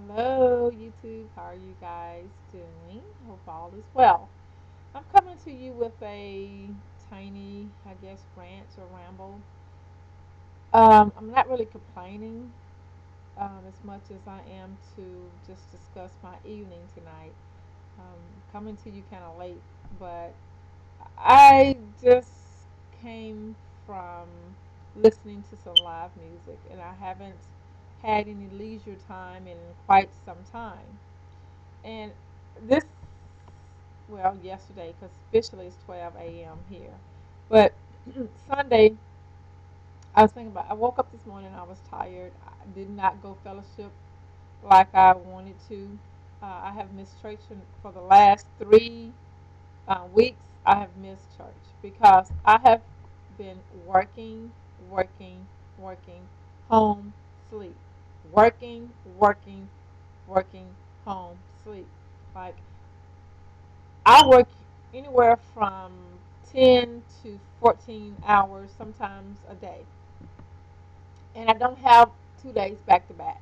Hello, YouTube. How are you guys doing? Hope all is well. I'm coming to you with a tiny, I guess, rant or ramble. I'm not really complaining as much as I am to just discuss my evening tonight. Coming to you kind of late, but I just came from listening to some live music, and I haven't had any leisure time in quite some time. And this, well, yesterday, because officially it's 12 a.m. here. But Sunday, I was thinking about, I woke up this morning, I was tired. I did not go fellowship like I wanted to. I have missed church for the last 3 weeks. I have missed church because I have been working, working, working, home, sleep. Working, working, working, home, sleep. Like, I work anywhere from 10 to 14 hours, sometimes a day. And I don't have 2 days back to back.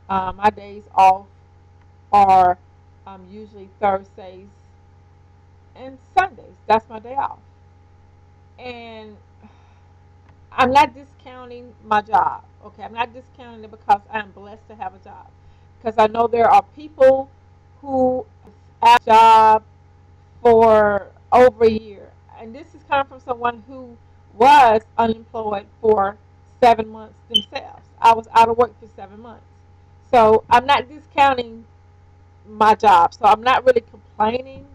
My days off are usually Thursdays and Sundays. That's my day off. And I'm not discounting my job. Okay, I'm not discounting it because I am blessed to have a job. Because I know there are people who have a job for over a year. And this is coming from someone who was unemployed for 7 months themselves. I was out of work for 7 months. So I'm not discounting my job. So I'm not really complaining.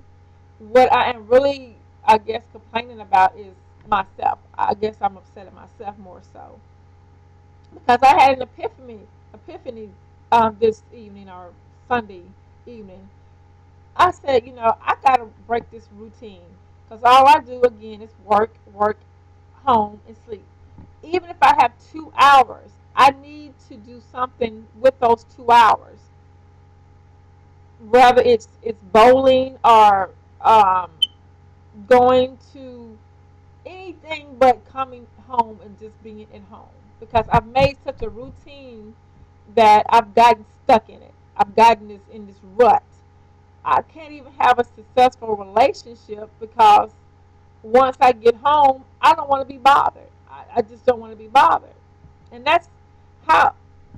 What I am really, I guess, complaining about is myself. I guess I'm upset at myself more so. Because I had an epiphany this evening or Sunday evening. I said, I gotta break this routine because all I do again is work, work, home, and sleep. Even if I have 2 hours, I need to do something with those 2 hours. Whether it's bowling or going to anything but coming home and just being at home because I've made such a routine that I've gotten stuck in it. I've gotten this in this rut. I can't even have a successful relationship because once I get home, I don't want to be bothered. I just don't want to be bothered. And that's how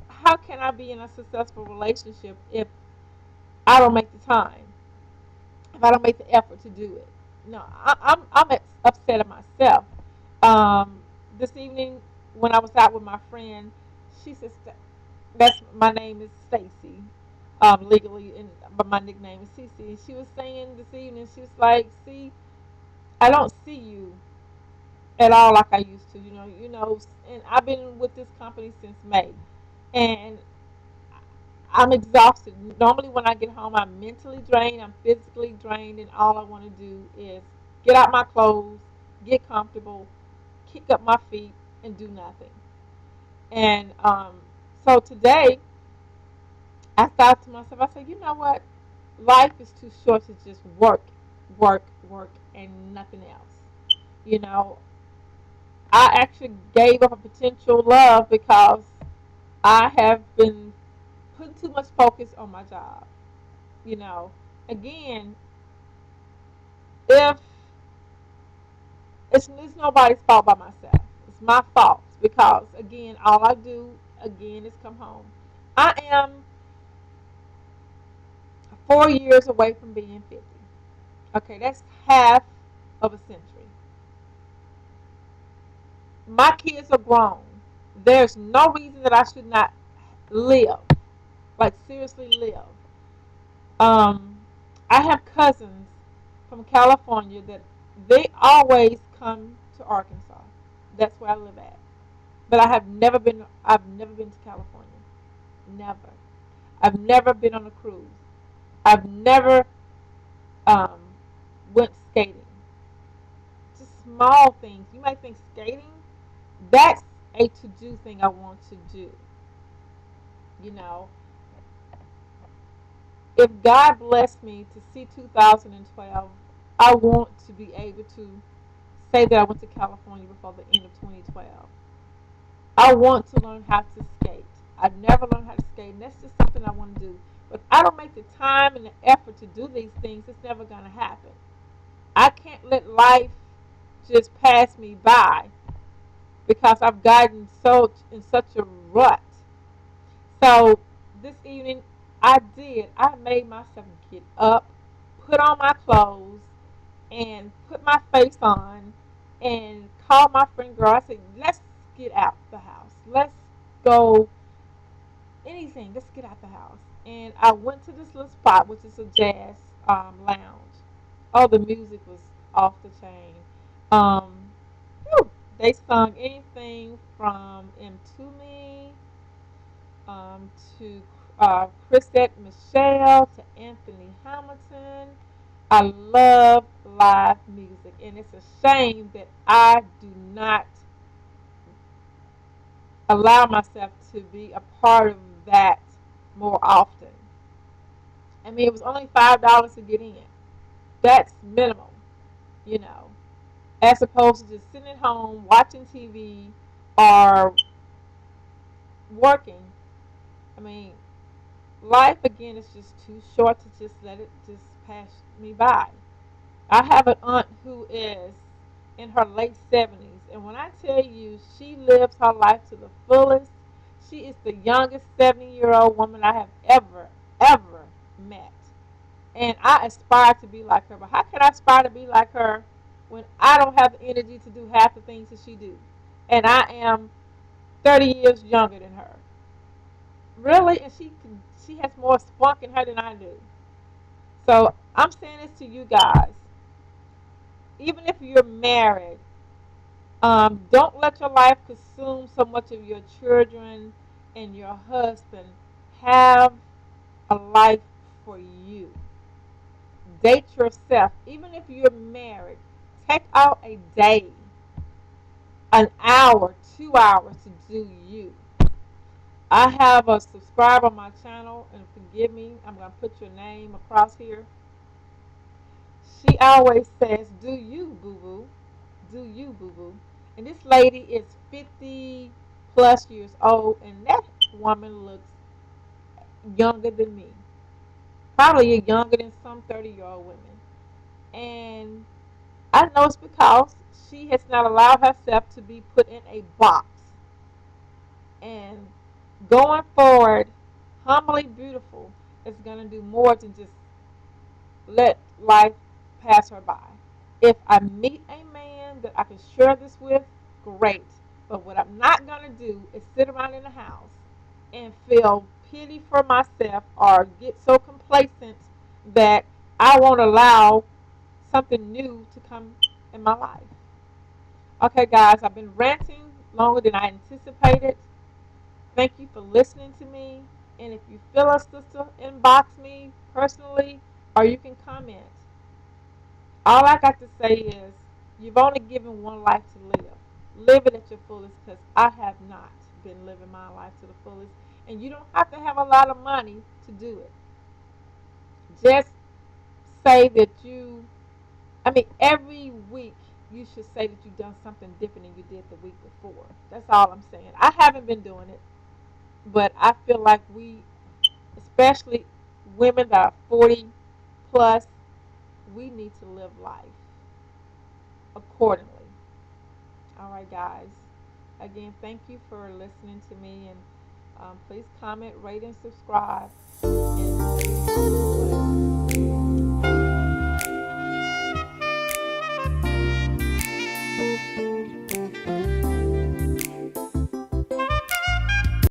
how can I be in a successful relationship if I don't make the time, if I don't make the effort to do it? No, I'm upset at myself. This evening when I was out with my friend, she said, "That's my name is Stacy." Legally, but my nickname is Cece. She was saying this evening, she was like, "See, I don't see you at all like I used to. And I've been with this company since May, and I'm exhausted. Normally, when I get home, I'm mentally drained, I'm physically drained, and all I want to do is get out my clothes, get comfortable, kick up my feet, and do nothing." And so today, I thought to myself, I said, you know what? Life is too short to just work, work, work, and nothing else. You know, I actually gave up a potential love because I have been putting too much focus on my job. You know, again, if it's nobody's fault but myself, it's my fault because again, all I do again is come home. I am 4 years away from being 50. Okay, that's half of a century. My kids are grown. There's no reason that I should not live, like seriously live. Um, I have cousins from California that they always come to Arkansas. That's where I live at. But I have never been. I've never been to California. Never. I've never been on a cruise. I've never um, went skating. Just small things. You might think skating. That's a to-do thing I want to do. You know, if God blessed me to see 2012, I want to be able to say that I went to California before the end of 2012. I want to learn how to skate. I've never learned how to skate, and that's just something I want to do. But if I don't make the time and the effort to do these things, it's never going to happen. I can't let life just pass me by because I've gotten so in such a rut. So this evening, I made myself get up, put on my clothes, and put my face on, and call my friend girl. I said, let's get out the house. Let's go anything. Let's get out the house. And I went to this little spot, which is a jazz lounge. Oh, the music was off the chain. Um, whew, they sung anything from Mtumi to Chrisette Michelle to Anthony Hamilton. I love live music, and it's a shame that I do not allow myself to be a part of that more often. I mean, it was only $5 to get in. That's minimum, you know, as opposed to just sitting at home watching TV or working. I mean, life again is just too short to just let it just pass me by. I have an aunt who is in her late 70s, and when I tell you she lives her life to the fullest, she is the youngest 70-year-old woman I have ever met. And I aspire to be like her. But how can I aspire to be like her when I don't have the energy to do half the things that she do? And I am 30 years younger than her. Really? And she has more spunk in her than I do. So I'm saying this to you guys. Even if you're married, don't let your life consume so much of your children and your husband. Have a life for you. Date yourself. Even if you're married, take out a day, an hour, 2 hours to do you. I have a subscriber on my channel, and forgive me, I'm going to put your name across here. She always says, do you, boo boo. Do you, boo boo. And this lady is 50 plus years old, and that woman looks younger than me. Probably younger than some 30-year-old women. And I know it's because she has not allowed herself to be put in a box. And going forward, Humbly Beautiful is going to do more than just let life pass her by. If I meet a man that I can share this with, great. But what I'm not going to do is sit around in the house and feel pity for myself or get so complacent that I won't allow something new to come in my life. Okay, guys, I've been ranting longer than I anticipated. Thank you for listening to me. And if you feel a sister, inbox me personally or you can comment. All I got to say is you've only given one life to live. Live it at your fullest because I have not been living my life to the fullest. And you don't have to have a lot of money to do it. Just say that every week you should say that you've done something different than you did the week before. That's all I'm saying. I haven't been doing it, but I feel like we, especially women that are 40 plus, we need to live life accordingly. All right, guys. Again, thank you for listening to me, and please comment, rate, and subscribe. And